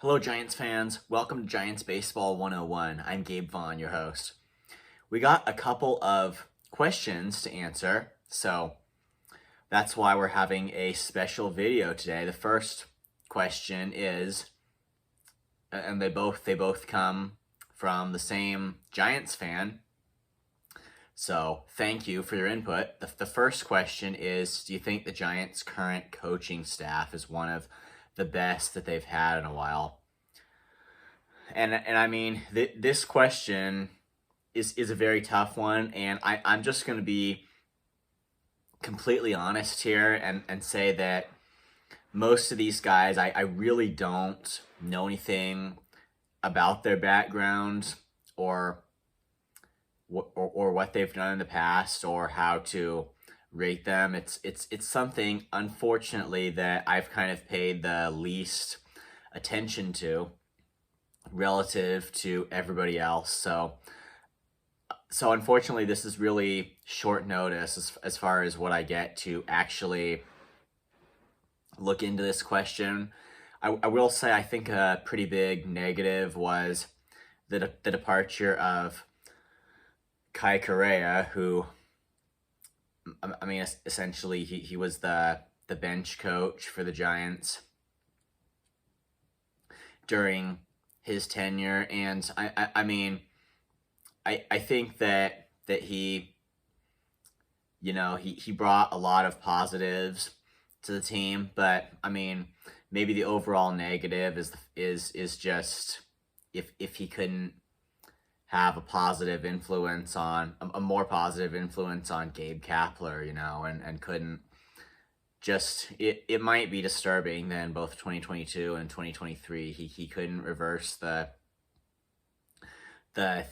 Hello, Giants fans. Welcome to Giants Baseball 101. I'm Gabe Vaughn, your host. We got a couple of questions to answer, so that's why we're having a special video today. The first question is, and they both come from the same Giants fan, so thank you for your input. The first question is, do you think the Giants' current coaching staff is one of the best that they've had in a while? And I mean, this question is a very tough one, and I'm just going to be completely honest here and say that most of these guys, I really don't know anything about their background or what they've done in the past or how to rate them. It's something, unfortunately, that I've kind of paid the least attention to relative to everybody else. So unfortunately, this is really short notice as far as what I get to actually look into this question. I will say I think a pretty big negative was the departure of Kai Correa, who, I mean, essentially he was the bench coach for the Giants during his tenure, and I mean, I think that he, he brought a lot of positives to the team, but I mean, maybe the overall negative is just if he couldn't have a positive influence on a more positive influence on Gabe Kapler, and couldn't just it might be disturbing that in both 2022 and 2023 he couldn't reverse the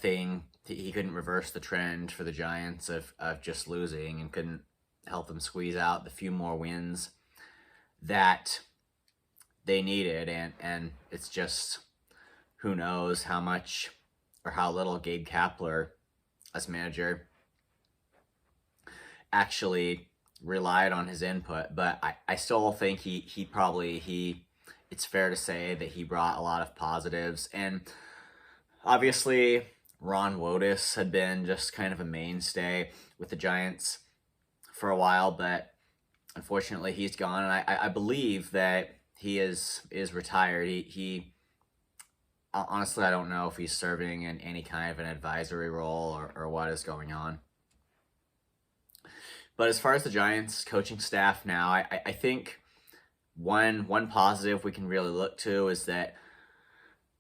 thing. He couldn't reverse the trend for the Giants of just losing, and couldn't help them squeeze out the few more wins that they needed. And it's just, who knows how much or how little Gabe Kapler as manager actually relied on his input. But I still think it's fair to say that he brought a lot of positives. And obviously, Ron Wotus had been just kind of a mainstay with the Giants for a while, but unfortunately he's gone, and I believe that he is retired. He honestly, I don't know if he's serving in any kind of an advisory role or what is going on. But as far as the Giants coaching staff now, I think one positive we can really look to is that,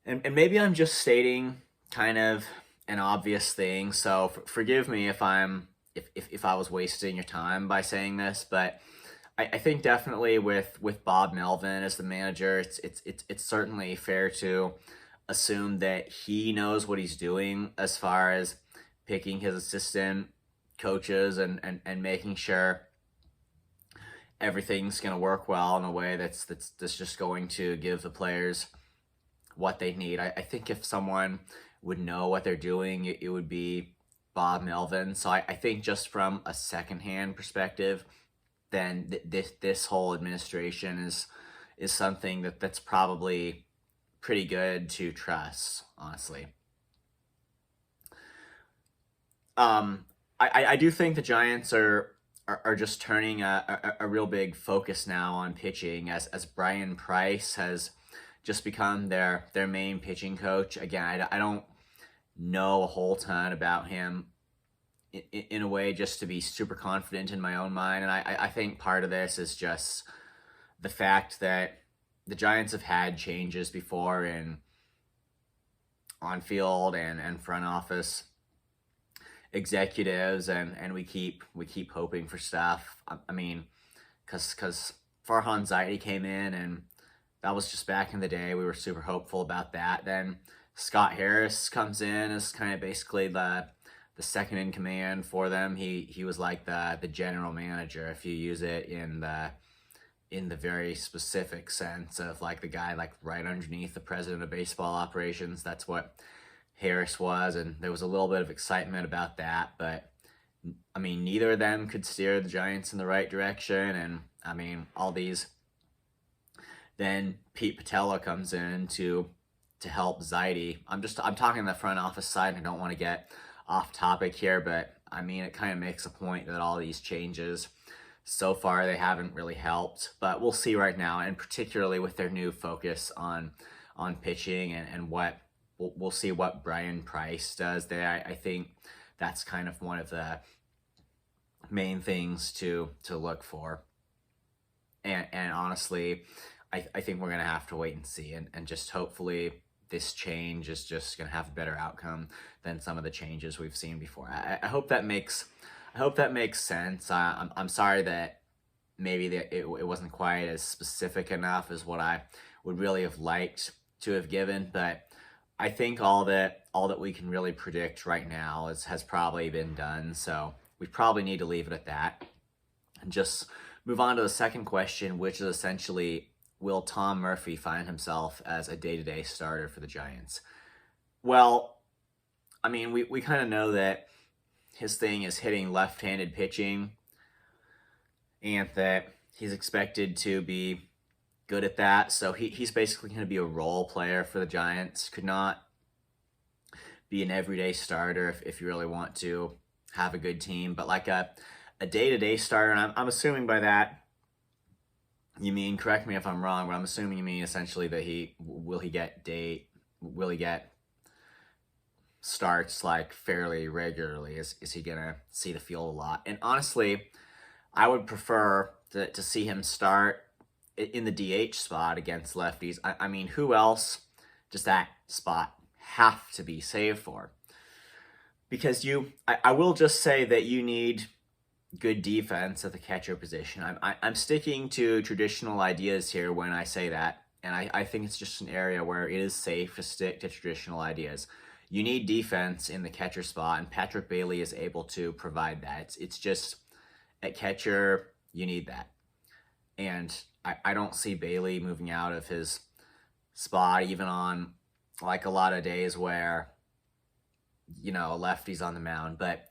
and maybe I'm just stating kind of an obvious thing, so forgive me if I was wasting your time by saying this, but I think definitely with Bob Melvin as the manager, it's certainly fair to assume that he knows what he's doing as far as picking his assistant coaches and making sure everything's going to work well in a way that's just going to give the players what they need. I think if someone would know what they're doing, it would be Bob Melvin. So I think just from a secondhand perspective, then this whole administration is something that's probably pretty good to trust, honestly. I do think the Giants are just turning a real big focus now on pitching, as Brian Price has just become their main pitching coach. Again, I don't know a whole ton about him in a way just to be super confident in my own mind, and I think part of this is just the fact that the Giants have had changes before in on field and front office executives, and we keep hoping for stuff. I mean, because Farhan Zaidi came in, and that was just back in the day. We were super hopeful about that. Then Scott Harris comes in as kind of basically the second in command for them. He was like the general manager, if you use it in the very specific sense of like the guy like right underneath the president of baseball operations. That's what Harris was, and there was a little bit of excitement about that, but I mean, neither of them could steer the Giants in the right direction. And I mean, all these then Pete Patella comes in to help Zaidi. I'm talking the front office side, and I don't want to get off topic here, but I mean, it kind of makes a point that all these changes so far, they haven't really helped, but we'll see right now, and particularly with their new focus on pitching and what we'll see what Brian Price does there. I think that's kind of one of the main things to look for. And honestly, I think we're gonna have to wait and see, and just hopefully this change is just gonna have a better outcome than some of the changes we've seen before. I hope that makes sense. I'm sorry that maybe it wasn't quite as specific enough as what I would really have liked to have given, but I think all that we can really predict right now has probably been done. So we probably need to leave it at that and just move on to the second question, which is essentially, will Tom Murphy find himself as a day-to-day starter for the Giants? Well, I mean, we kind of know that his thing is hitting left-handed pitching, and that he's expected to be good at that. So he's basically going to be a role player for the Giants. Could not be an everyday starter if you really want to have a good team, but like a day-to-day starter, and I'm assuming by that you mean, correct me if I'm wrong, but I'm assuming you mean essentially that will he get starts like fairly regularly? Is he gonna see the field a lot? And honestly, I would prefer to see him start in the DH spot against lefties. I mean, who else does that spot have to be saved for? Because I will just say that you need good defense at the catcher position. I'm sticking to traditional ideas here when I say that, and I think it's just an area where it is safe to stick to traditional ideas. You need defense in the catcher spot, and Patrick Bailey is able to provide that. It's just at catcher, you need that. And I don't see Bailey moving out of his spot, even on like a lot of days where, you know, a lefty's on the mound. But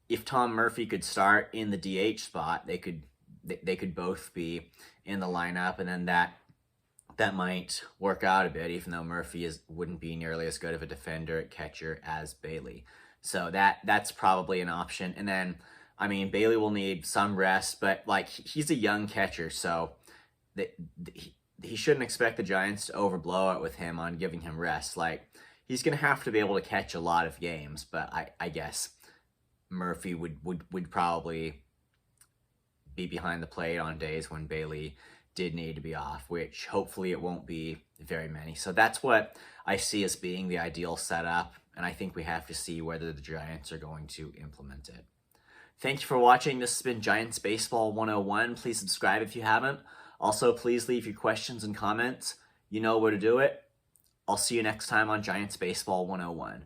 if Tom Murphy could start in the DH spot, they could both be in the lineup, and then that might work out a bit, even though Murphy wouldn't be nearly as good of a defender at catcher as Bailey. So that's probably an option. And then, I mean, Bailey will need some rest, but like, he's a young catcher, so he shouldn't expect the Giants to overblow it with him on giving him rest. Like, he's going to have to be able to catch a lot of games, but I guess Murphy would probably be behind the plate on days when Bailey did need to be off, which hopefully it won't be very many. So that's what I see as being the ideal setup, and I think we have to see whether the Giants are going to implement it. Thank you for watching. This has been Giants Baseball 101. Please subscribe if you haven't. Also, please leave your questions and comments. You know where to do it. I'll see you next time on Giants Baseball 101.